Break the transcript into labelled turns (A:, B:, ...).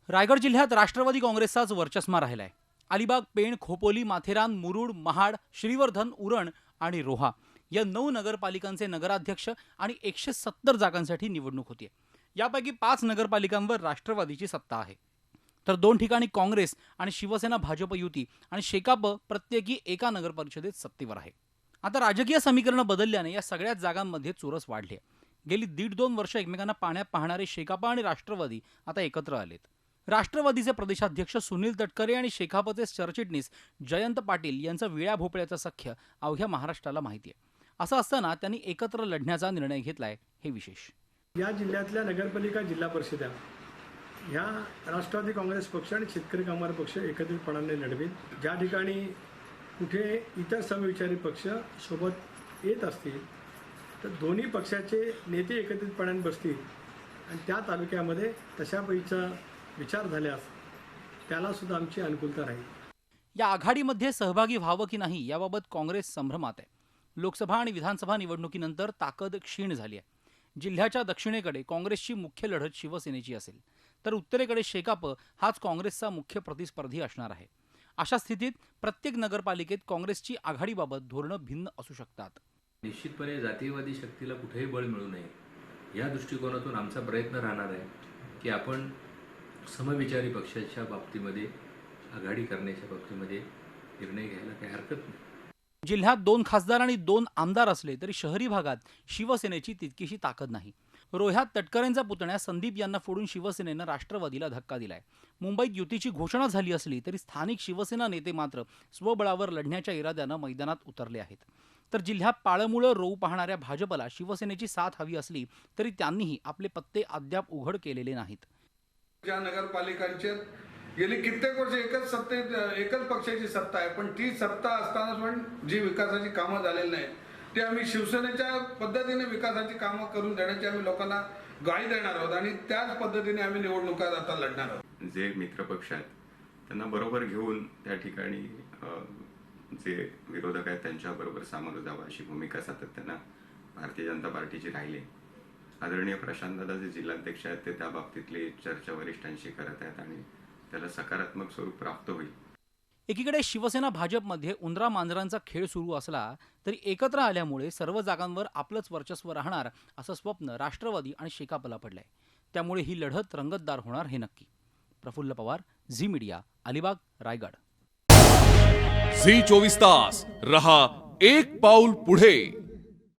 A: रायगड जिल्ह्यात राष्ट्रवादी काँग्रेसचाच वर्चस्मा राहिला आहे. अलिबाग, पेण, खोपोली, माथेरान, मुरुड, महाड, श्रीवर्धन, उरण आणि रोहा या 9 नगरपालिकांचे नगराध्यक्ष आणि 170 जागांसाठी निवडणूक होती. यापैकी 5 नगरपालिकांवर राष्ट्रवादीची सत्ता आहे, तर 2 ठिकाणी काँग्रेस आणि शिवसेना भाजप युती आणि शेकाप प्रत्येकी एका नगरपरिषदेत सत्तेवर आहे. आता राजकीय समीकरणं बदलल्याने या सगळ्याच जागांमध्ये चुरस वाढली आहे. गेली 1.5-2 वर्ष एकमेकांना पाण्यात पाहणारे शेकाप आणि राष्ट्रवादी आता एकत्र आलेत. राष्ट्रवादीचे प्रदेशाध्यक्ष सुनील तटकरे आणि शेकापचे सरचिटणीस जयंत पाटील यांचा विळ्या भोपळ्याचा सख्य अवघ्या महाराष्ट्राला माहिती आहे. असं असताना त्यांनी एकत्र लढण्याचा निर्णय घेतलाय, हे विशेष.
B: या जिल्ह्यातल्या नगरपालिका, जिल्हा परिषदा ह्या राष्ट्रवादी काँग्रेस पक्ष आणि शेतकरी कामगार पक्ष एकत्रितपणाने लढवेल. ज्या ठिकाणी कुठे इतर समविचारी पक्ष सोबत येत असतील तर दोन्ही पक्षाचे नेते एकत्रितपणाने बसतील आणि त्या तालुक्यामध्ये तशापैकीचा विचार झाल्यास त्याला सुद्धा आमची अनुकूलता राहील.
A: या आघाडीमध्ये सहभागी व्हावं की नाही याबाबत काँग्रेस संभ्रमात आहे. लोकसभा आणि विधानसभा निवडणुकीनंतर ताकद क्षीण झाली आहे. जिल्ह्याच्या दक्षिणेकडे काँग्रेसची मुख्य लढत शिवसेनेची असेल, तर उत्तरेकडे शेकाप हाच काँग्रेसचा मुख्य प्रतिस्पर्धी असणार आहे. अशा स्थितीत प्रत्येक नगरपालिकेत काँग्रेसची आघाडीबाबत धोरणं भिन्न असू शकतात.
C: निश्चितपणे जातीयवादी शक्तीला कुठेही बळ मिळू नये या दृष्टिकोनातून आमचा प्रयत्न राहणार आहे की आपण समविचारी पक्षाच्या बाबतीमध्ये आघाडी करण्याच्या बाबतीमध्ये निर्णय घ्यायला काही हरकत नाही.
A: जिल्ह्यात 2 खासदार आणि 2 आमदार असले तरी शहरी भागात शिवसेनेची तितकीशी ताकद नाही. रोह्यात तटकरेंचा पुतण्या संदीप यांना फोडून शिवसेनेनं राष्ट्रवादीला धक्का दिलाय. मुंबईत युतीची घोषणा झाली असली तरी स्थानिक शिवसेना नेते मात्र स्वबळावर लढण्याच्या इराद्यानं मैदानात उतरले आहेत. तर जिल्ह्यात पाळमुळं रोवू पाहणाऱ्या भाजपला शिवसेनेची साथ हवी असली तरी त्यांनीही आपले पत्ते अद्याप उघड केलेले नाहीत.
D: ज्या नगरपालिकांचे गेली कित्येक वर्ष एकच पक्षाची सत्ता आहे, पण ती सत्ता असताना पण जी विकासाची कामं झालेली नाही ते आम्ही शिवसेनेच्या पद्धतीने विकासाची कामं करून देण्याची आम्ही लोकांना ग्वाही देणार आहोत आणि त्याच पद्धतीने आम्ही निवडणुका आता लढणार आहोत.
E: जे मित्रपक्ष आहेत त्यांना बरोबर घेऊन त्या ठिकाणी जे विरोधक आहेत त्यांच्याबरोबर सामोरं जावं अशी भूमिका सातत्यानं भारतीय जनता पार्टीची राहिली. आदरणीय प्रशांतदादा जे जिल्हाध्यक्ष आहेत ते त्या बाबतीतली चर्चा वरिष्ठांशी करत आहेत आणि त्याला सकारात्मक स्वरूप प्राप्त होईल.
A: एकीकडे शिवसेना भाजपमध्ये उंदरा मांजरांचा खेळ सुरू असला तरी एकत्र आल्यामुळे सर्व जागांवर आपलंच वर्चस्व राहणार असं स्वप्न राष्ट्रवादी आणि शेकापला पडलंय. त्यामुळे ही लढत रंगतदार होणार हे नक्की. Praful Pawar, Zee media, Alibag, Raigad.
F: Zee 24 तास रहा एक पाऊल पुढे.